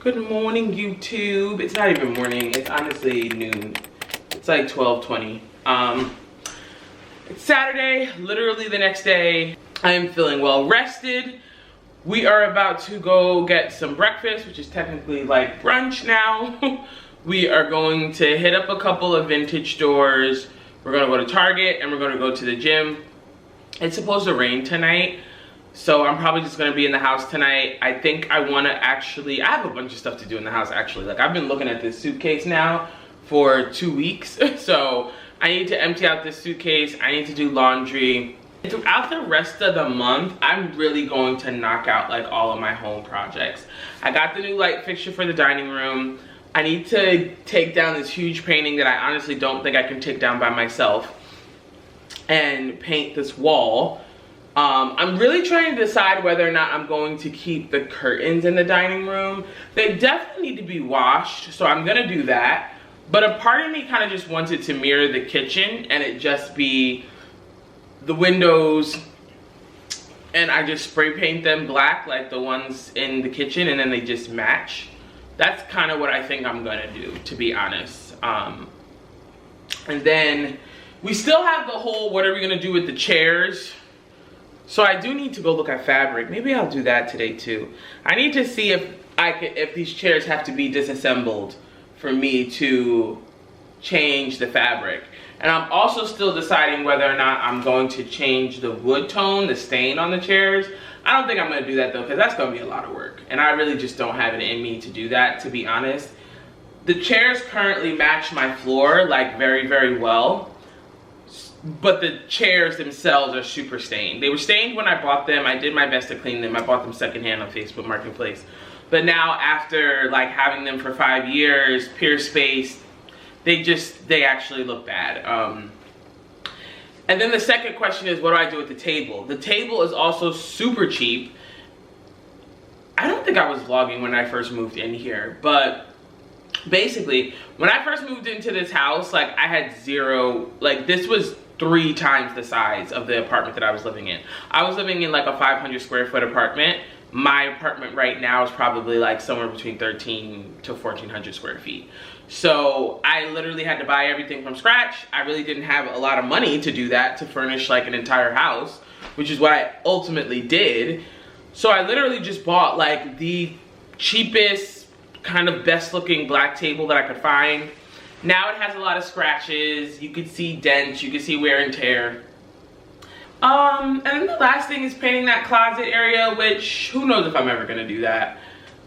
Good morning, YouTube. It's not even morning. It's honestly noon. It's like 12:20. It's Saturday, literally the next day. I am feeling well rested. We are about to go get some breakfast, which is technically like brunch now. We are going to hit up a couple of vintage stores. We're gonna go to Target and we're gonna go to the gym. It's supposed to rain tonight, so I'm probably just gonna be in the house tonight. I think I wanna I have a bunch of stuff to do in the house actually. Like I've been looking at this suitcase now for 2 weeks. So I need to empty out this suitcase. I need to do laundry. Throughout the rest of the month, I'm really going to knock out like all of my home projects. I got the new light fixture for the dining room. I need to take down this huge painting that I honestly don't think I can take down by myself and paint this wall. I'm really trying to decide whether or not I'm going to keep the curtains in the dining room. They definitely need to be washed, so I'm gonna do that. But a part of me kind of just wants it to mirror the kitchen and it just be the windows and I just spray paint them black like the ones in the kitchen and then they just match. That's kind of what I think I'm gonna do, to be honest. And then we still have the whole what are we gonna do with the chairs. So I do need to go look at fabric. Maybe I'll do that today too. I need to see if these chairs have to be disassembled for me to change the fabric. And I'm also still deciding whether or not I'm going to change the wood tone, the stain on the chairs. I don't think I'm gonna do that though, because that's gonna be a lot of work. And I really just don't have it in me to do that, to be honest. The chairs currently match my floor like very, very well. But the chairs themselves are super stained. They were stained when I bought them. I did my best to clean them. I bought them secondhand on Facebook Marketplace. But now after like having them for 5 years, pure spaced, they actually look bad. And then the second question is, what do I do with the table? The table is also super cheap. I don't think I was vlogging when I first moved in here, but basically, when I first moved into this house, like I had zero, like this was 3 times the size of the apartment that I was living in. I was living in like a 500 square foot apartment. My apartment right now is probably like somewhere between 13 to 1400 square feet. So I literally had to buy everything from scratch. I really didn't have a lot of money to do that, to furnish like an entire house, which is what I ultimately did. So I literally just bought like the cheapest, kind of best looking black table that I could find. Now it has a lot of scratches. You could see dents, you could see wear and tear. And then the last thing is painting that closet area, which who knows if I'm ever gonna do that.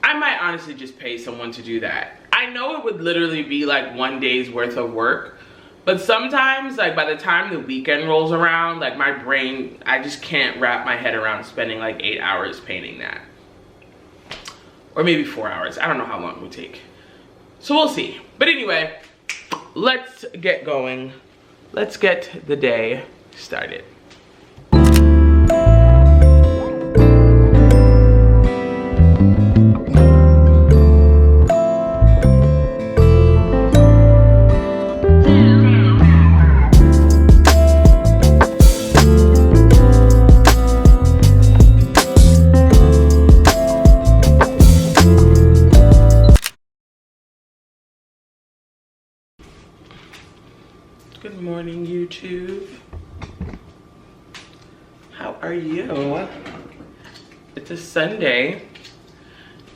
I might honestly just pay someone to do that. I know it would literally be like 1 day's worth of work, but sometimes like by the time the weekend rolls around, like my brain, I just can't wrap my head around spending like 8 hours painting that. Or maybe 4 hours. I don't know how long it would take. So we'll see. But anyway, let's get going. Let's get the day started. Good morning, YouTube. How are you? It's a Sunday.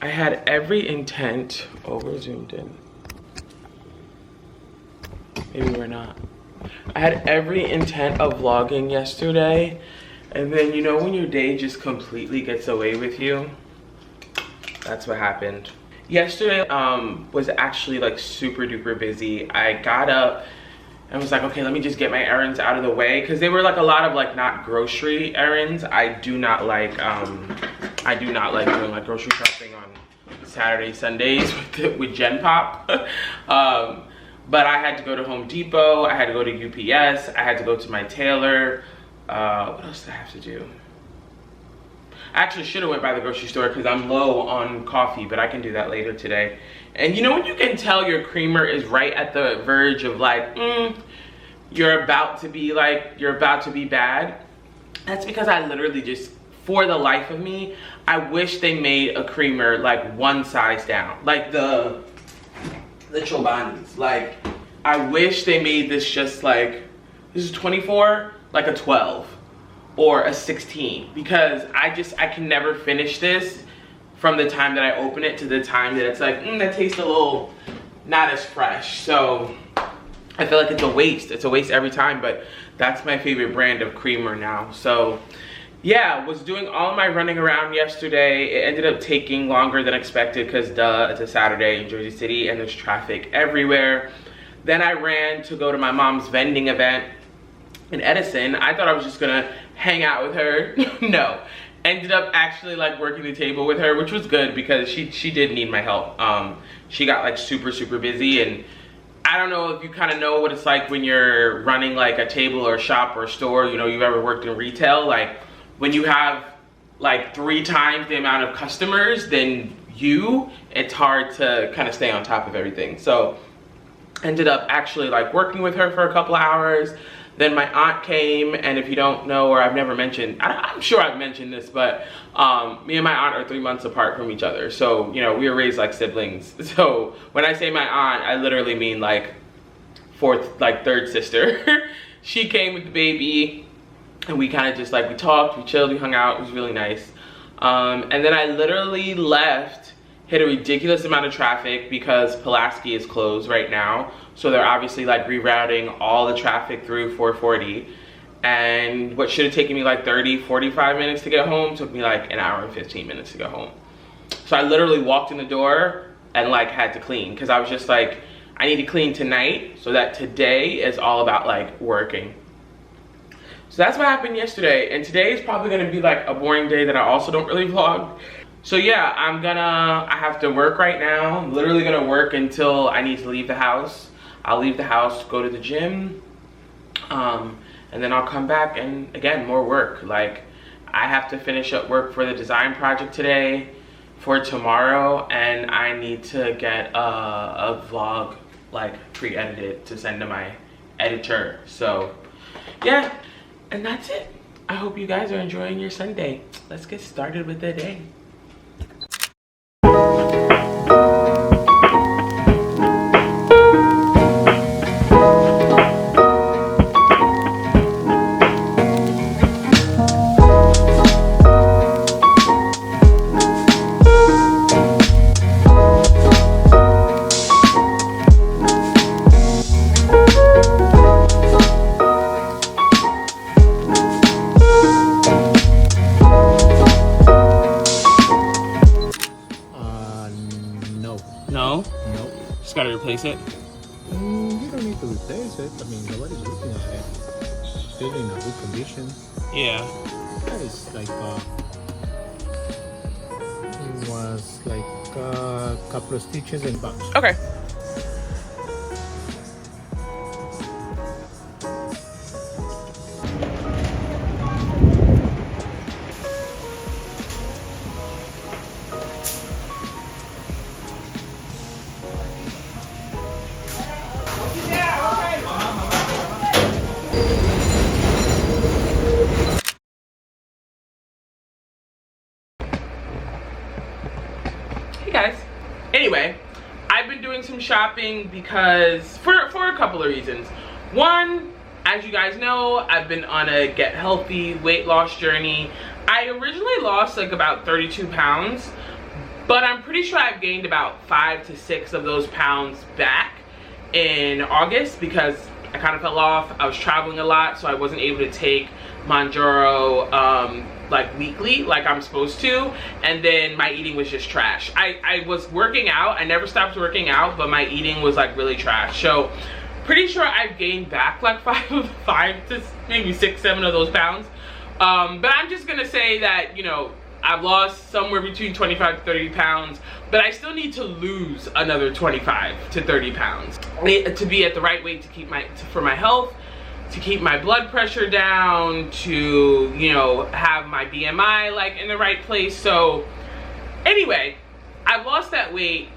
I had every intent. Oh, we're zoomed in. Maybe we're not. I had every intent of vlogging yesterday, and then you know when your day just completely gets away with you? That's what happened. Yesterday was actually like super duper busy. I got up and was like, okay, let me just get my errands out of the way, because they were like a lot of like not grocery errands. I do not like doing like grocery shopping on Saturday, Sundays with Gen Pop. But I had to go to Home Depot, I had to go to UPS, I had to go to my tailor. What else did I have to do? I actually should have went by the grocery store because I'm low on coffee, but I can do that later today. And you know when you can tell your creamer is right at the verge of like, you're about to be bad? That's because I literally just for the life of me, I wish they made a creamer like one size down, like the Chobani's. Like, I wish they made this just like, this is 24, like a 12 or a 16, because I can never finish this from the time that I open it to the time that it's like, that tastes a little not as fresh. So I feel like it's a waste. It's a waste every time, but that's my favorite brand of creamer now. So yeah, was doing all my running around yesterday. It ended up taking longer than expected because duh, it's a Saturday in Jersey City and there's traffic everywhere. Then I ran to go to my mom's vending event in Edison. I thought I was just gonna hang out with her. No, ended up actually like working the table with her, which was good because she did need my help. She got like super busy, and I don't know if you kind of know what it's like when you're running like a table or a shop or a store, you know, you've ever worked in retail. Like when you have like 3 times the amount of customers than you, it's hard to kind of stay on top of everything. So ended up actually like working with her for a couple of hours. Then my aunt came, and if you don't know, or I've never mentioned, I'm sure I've mentioned this, but me and my aunt are 3 months apart from each other. So, you know, we were raised like siblings. So when I say my aunt, I literally mean like third sister. She came with the baby, and we kind of just like, we talked, we chilled, we hung out. It was really nice. And then I literally left, hit a ridiculous amount of traffic because Pulaski is closed right now. So they're obviously like rerouting all the traffic through 440. And what should have taken me like 30-45 minutes to get home took me like an hour and 15 minutes to get home. So I literally walked in the door and like had to clean, because I was just like, I need to clean tonight so that today is all about like working. So that's what happened yesterday. And today is probably gonna be like a boring day that I also don't really vlog. So yeah, I have to work right now. I'm literally gonna work until I need to leave the house. I'll leave the house, go to the gym, and then I'll come back and again, more work. Like, I have to finish up work for the design project today, for tomorrow, and I need to get a vlog like pre-edited to send to my editor. So yeah, and that's it. I hope you guys are enjoying your Sunday. Let's get started with the day. Just gotta replace it. You don't need to replace it. I mean, nobody's looking at it. Still in a good condition. Yeah. It's like it was like a couple of stitches and bucks. Okay. Guys, anyway, I've been doing some shopping because for a couple of reasons. One, as you guys know, I've been on a get healthy weight loss journey. I originally lost like about 32 pounds, but I'm pretty sure I've gained about 5 to 6 of those pounds back in August because I kind of fell off. I was traveling a lot, so I wasn't able to take Mounjaro like weekly like I'm supposed to, and then my eating was just trash. I was working out, I never stopped working out, but my eating was like really trash. So pretty sure I've gained back like 5 to maybe 6-7 of those pounds, but I'm just gonna say that, you know, I've lost somewhere between 25 to 30 pounds, but I still need to lose another 25 to 30 pounds to be at the right weight to keep for my health, to keep my blood pressure down, to, you know, have my BMI like in the right place. So anyway, I've lost that weight.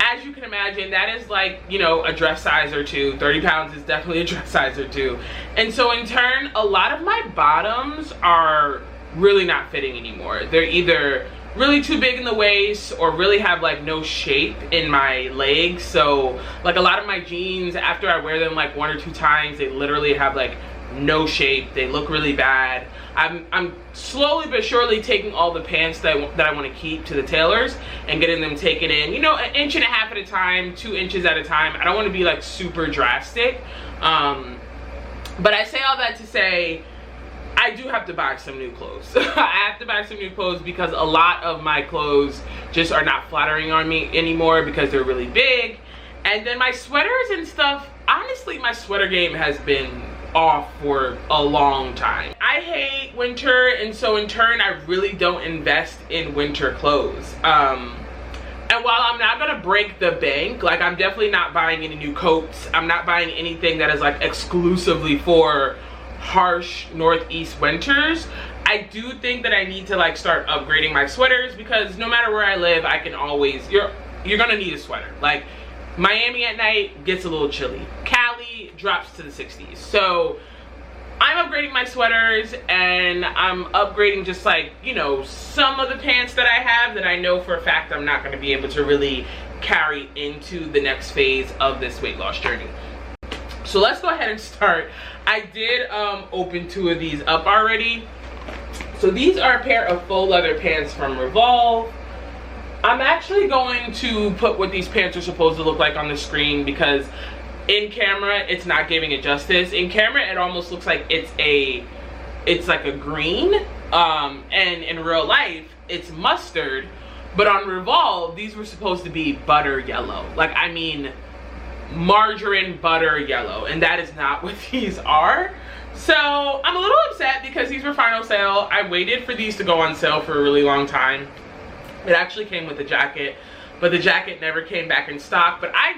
As you can imagine, that is like, you know, a dress size or 2. 30 pounds is definitely a dress size or 2. And so in turn, a lot of my bottoms are really not fitting anymore. They're either really too big in the waist or really have like no shape in my legs. So like a lot of my jeans, after I wear them like 1 or 2 times, they literally have like no shape. They look really bad. I'm slowly but surely taking all the pants that I want to keep to the tailors and getting them taken in, you know, 1.5 inches at a time, 2 inches at a time. I don't want to be like super drastic. But I say all that to say, I do have to buy some new clothes. I have to buy some new clothes because a lot of my clothes just are not flattering on me anymore because they're really big. And then my sweaters and stuff, honestly, my sweater game has been off for a long time. I hate winter, and so in turn I really don't invest in winter clothes. And while I'm not gonna break the bank, like I'm definitely not buying any new coats, I'm not buying anything that is like exclusively for harsh northeast winters, I do think that I need to like start upgrading my sweaters, because no matter where I live, I can always, you're gonna need a sweater. Like Miami at night gets a little chilly. Cali drops to the 60s. So I'm upgrading my sweaters, and I'm upgrading just like, you know, some of the pants that I have that I know for a fact I'm not going to be able to really carry into the next phase of this weight loss journey. So let's go ahead and start. I did open 2 of these up already. So these are a pair of faux leather pants from Revolve. I'm actually going to put what these pants are supposed to look like on the screen, because in camera it's not giving it justice. In camera it almost looks like it's like a green, and in real life it's mustard, but on Revolve these were supposed to be butter yellow. Like, I mean, margarine butter yellow, and that is not what these are. So I'm a little upset because these were final sale. I waited for these to go on sale for a really long time. It actually came with a jacket, but the jacket never came back in stock. But I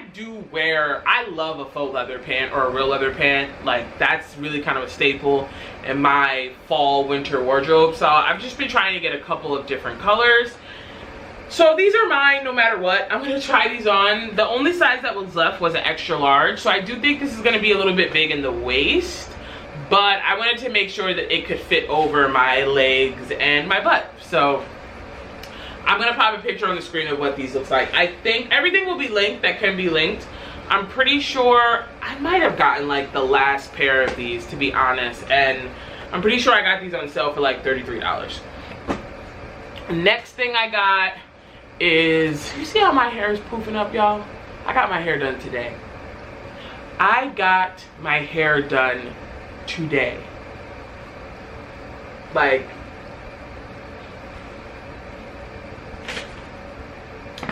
love a faux leather pant or a real leather pant. Like, that's really kind of a staple in my fall winter wardrobe. So I've just been trying to get a couple of different colors. So these are mine no matter what. I'm gonna try these on. The only size that was left was an extra large. So I do think this is gonna be a little bit big in the waist, but I wanted to make sure that it could fit over my legs and my butt. So I'm gonna pop a picture on the screen of what these look like. I think everything will be linked that can be linked. I'm pretty sure I might have gotten like the last pair of these, to be honest, and I'm pretty sure I got these on sale for like $33. Next thing I got is, you see how my hair is poofing up, y'all? I got my hair done today. I got my hair done today. Like,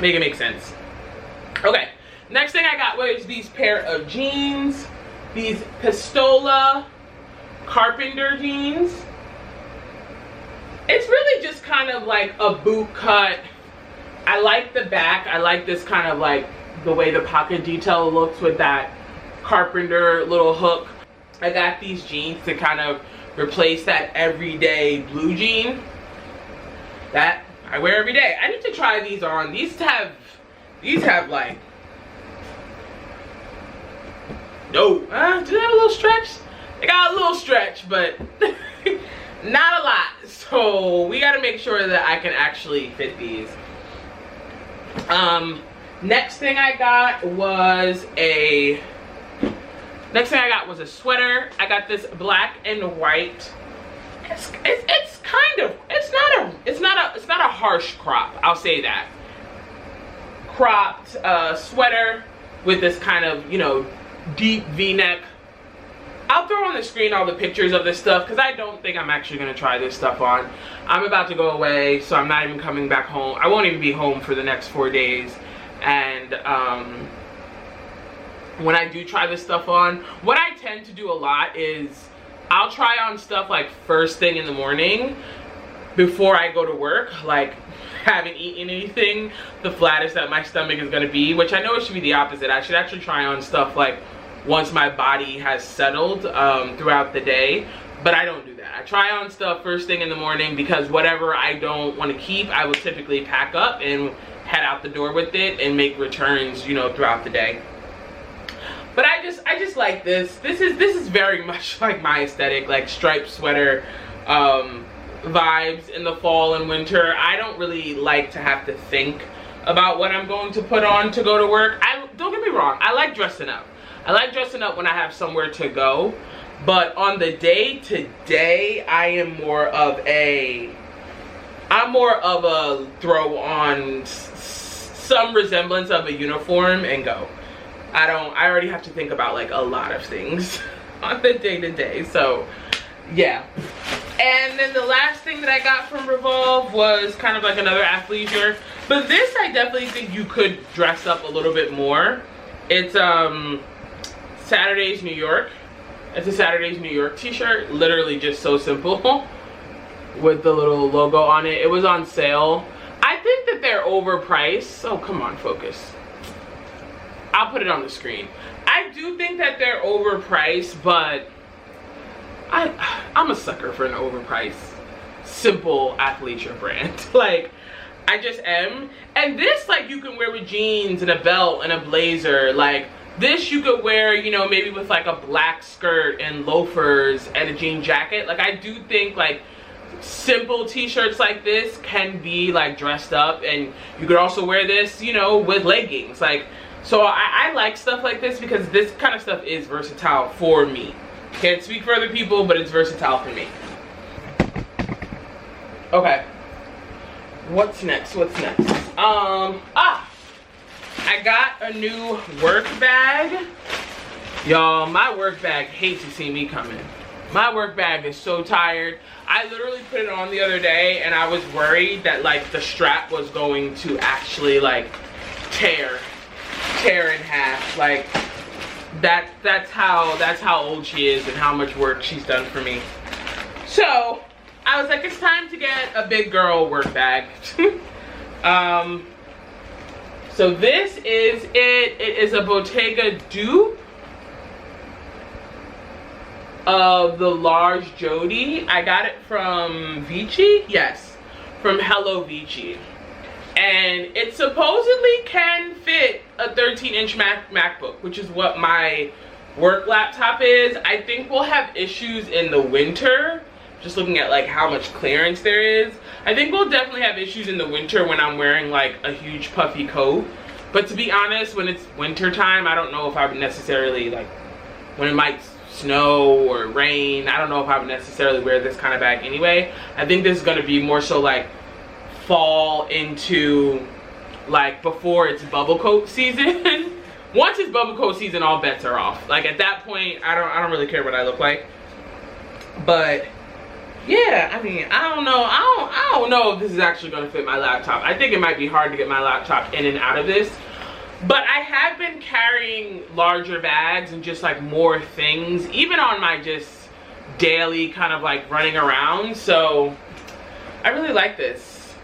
make it make sense. Okay, next thing I got was these pair of jeans, these Pistola Carpenter jeans. It's really just kind of like a boot cut. I like the back. I like this kind of like the way the pocket detail looks with that Carpenter little hook. I got these jeans to kind of replace that everyday blue jean that I wear every day. I need to try these on. These have like, no, do they have a little stretch? They got a little stretch, but not a lot. So we gotta make sure that I can actually fit these. Next thing I got was a sweater. I got this black and white. It's not a harsh crop, I'll say that. Cropped sweater with this kind of, you know, deep V-neck. I'll throw on the screen all the pictures of this stuff because I don't think I'm actually going to try this stuff on. I'm about to go away, so I'm not even coming back home. I won't even be home for the next 4 days. And when I do try this stuff on, what I tend to do a lot is I'll try on stuff like first thing in the morning before I go to work, like haven't eaten anything, the flattest that my stomach is going to be, which I know it should be the opposite. I should actually try on stuff like once my body has settled throughout the day, but I don't do that. I try on stuff first thing in the morning because whatever I don't want to keep, I will typically pack up and head out the door with it and make returns, you know, throughout the day. But I just like this. This is very much like my aesthetic, like striped sweater, vibes in the fall and winter. I don't really like to have to think about what I'm going to put on to go to work. Don't get me wrong, I like dressing up. I like dressing up when I have somewhere to go. But on the day to day, I'm more of a throw on some resemblance of a uniform and go. I already have to think about like a lot of things on the day to day. So yeah. And then the last thing that I got from Revolve was kind of like another athleisure. But this I definitely think you could dress up a little bit more. It's Saturdays New York. It's a Saturdays New York t-shirt. Literally just so simple with the little logo on it. It was on sale. I think that they're overpriced. Oh, come on, focus. I'll put it on the screen. I do think that they're overpriced, but I'm a sucker for an overpriced, simple athleisure brand. Like, I just am. And this, like, you can wear with jeans and a belt and a blazer. Like, this you could wear, you know, maybe with like a black skirt and loafers and a jean jacket. Like, I do think like simple t-shirts like this can be like dressed up, and you could also wear this, you know, with leggings. Like, so I like stuff like this because this kind of stuff is versatile for me. Can't speak for other people, but it's versatile for me. Okay, what's next? I got a new work bag. Y'all, my work bag hates to see me coming. My work bag is so tired. I literally put it on the other day and I was worried that like the strap was going to actually like tear in half. Like that's how old she is and how much work she's done for me. So I was like, it's time to get a big girl work bag. So this is it. It is a Bottega dupe of the large Jody. I got it from Vici. Yes, from Hello Vici. And it supposedly can fit a 13-inch MacBook, which is what my work laptop is. I think we'll have issues in the winter. Just looking at like how much clearance there is. I think we'll definitely have issues in the winter when I'm wearing like a huge puffy coat. But to be honest, when it's winter time, I don't know if I would necessarily like, when it might snow or rain, I don't know if I would necessarily wear this kind of bag anyway. I think this is going to be more so like fall into like before it's bubble coat season. Once it's bubble coat season, all bets are off. Like at that point, I don't really care what I look like. But yeah, I mean, I don't know if this is actually going to fit my laptop. I think it might be hard to get my laptop in and out of this. But I have been carrying larger bags and just like more things, even on my just daily kind of like running around. So I really like this.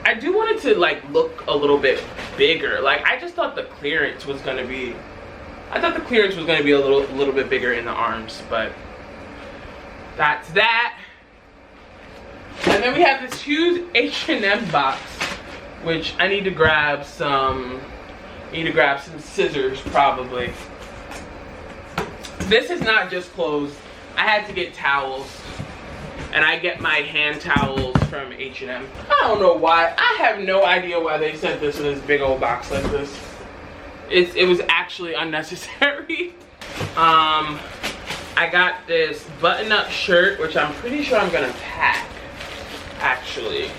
I do want it to like look a little bit bigger. Like I just thought the clearance was going to be, a little bit bigger in the arms, but that's that. And then we have this huge H&M box, which I need to grab some scissors probably. This is not just clothes. I had to get towels, and I get my hand towels from H&M. I don't know why. I have no idea why they sent this in this big old box like this. It was actually unnecessary. I got this button-up shirt, which I'm pretty sure I'm gonna pack. Actually,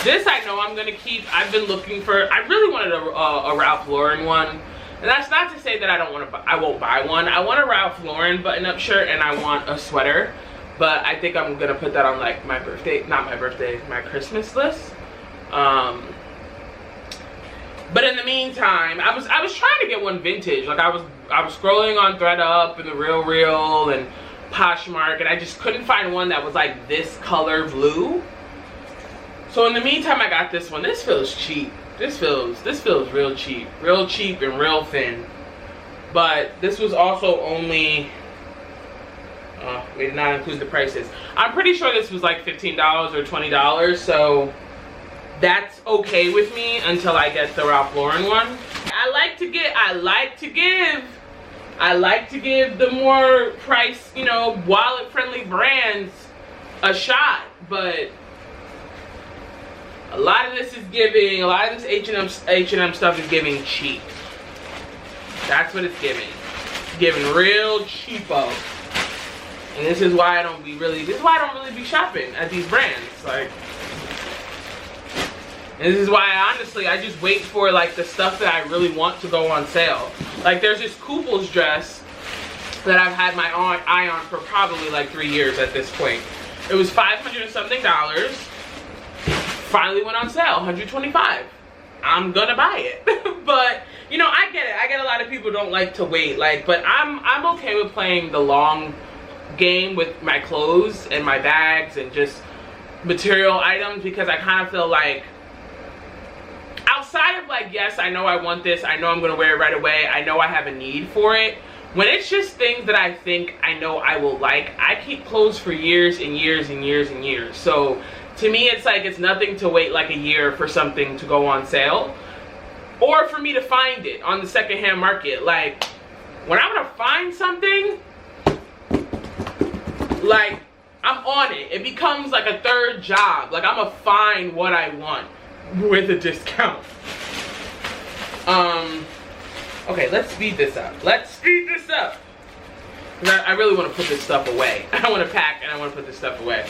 this I know I'm gonna keep. I've been looking for, I really wanted a Ralph Lauren one, and that's not to say that I won't buy one. I want a Ralph Lauren button-up shirt, and I want a sweater, but I think I'm gonna put that on like my Christmas list. But in the meantime, I was trying to get one vintage. Like I was scrolling on ThredUp and the Real and Poshmark, and I just couldn't find one that was like this color blue. So in the meantime, I got this one. This feels cheap. This feels real cheap and real thin. But this was also only, we did not include the prices. I'm pretty sure this was like $15 or $20. So that's okay with me until I get the Ralph Lauren one. I like to give the more price, you know, wallet friendly brands a shot, but A lot of this is giving, a lot of this H&M stuff is giving cheap. That's what it's giving. It's giving real cheapo. And this is why I don't really be shopping at these brands. Like, and this is why honestly I just wait for like the stuff that I really want to go on sale. Like there's this Kooples dress that I've had my eye on for probably like 3 years at this point. It was $500 and something. Finally went on sale, $125. I'm gonna buy it. But you know, I get it. I get a lot of people don't like to wait, like, but I'm okay with playing the long game with my clothes and my bags and just material items, because I kind of feel like outside of like, yes, I know I want this, I know I'm gonna wear it right away, I know I have a need for it, when it's just things that I think I know I will like, I keep clothes for years and years and years and years. So to me, it's like, it's nothing to wait like a year for something to go on sale, or for me to find it on the secondhand market. Like, when I'm gonna find something, like, I'm on it. It becomes like a third job. Like, I'm gonna find what I want with a discount. Okay, let's speed this up. Let's speed this up. Because I really want to put this stuff away. I want to pack and I want to put this stuff away.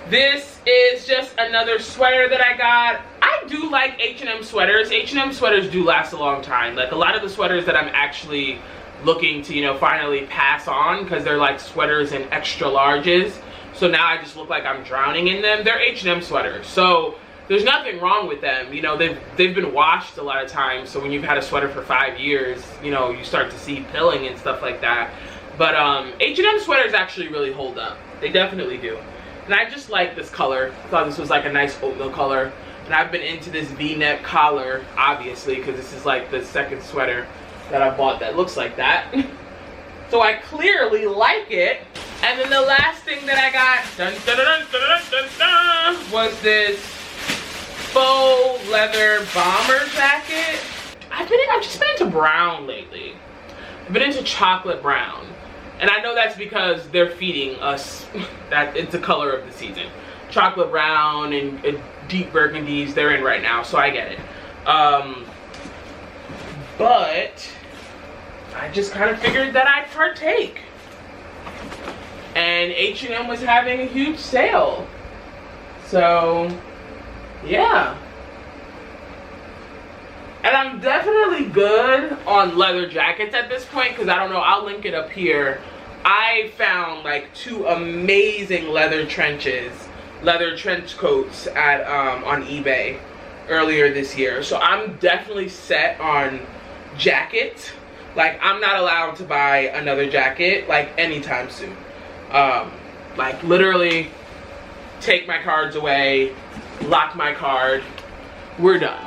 This is just another sweater that I got. I do like H&M sweaters. H&M sweaters do last a long time. Like, a lot of the sweaters that I'm actually looking to, you know, finally pass on, because they're like sweaters in extra larges. So now I just look like I'm drowning in them. They're H&M sweaters. So there's nothing wrong with them. You know, they've been washed a lot of times. So when you've had a sweater for 5 years, you know, you start to see pilling and stuff like that. But H&M sweaters actually really hold up. They definitely do. And I just like this color. I thought this was like a nice oatmeal color. And I've been into this V-neck collar, obviously, because this is like the second sweater that I bought that looks like that. So I clearly like it. And then the last thing that I got was this faux leather bomber jacket. I've just been into brown lately. I've been into chocolate brown. And I know that's because they're feeding us that it's the color of the season. Chocolate brown and deep burgundies, they're in right now, so I get it. But I just kind of figured that I'd partake. And H&M was having a huge sale. So, yeah. And I'm definitely good on leather jackets at this point, because I don't know, I'll link it up here. I found like 2 amazing leather trench coats at on eBay earlier this year. So I'm definitely set on jackets. Like, I'm not allowed to buy another jacket like anytime soon. Like, literally take my cards away, lock my card, we're done.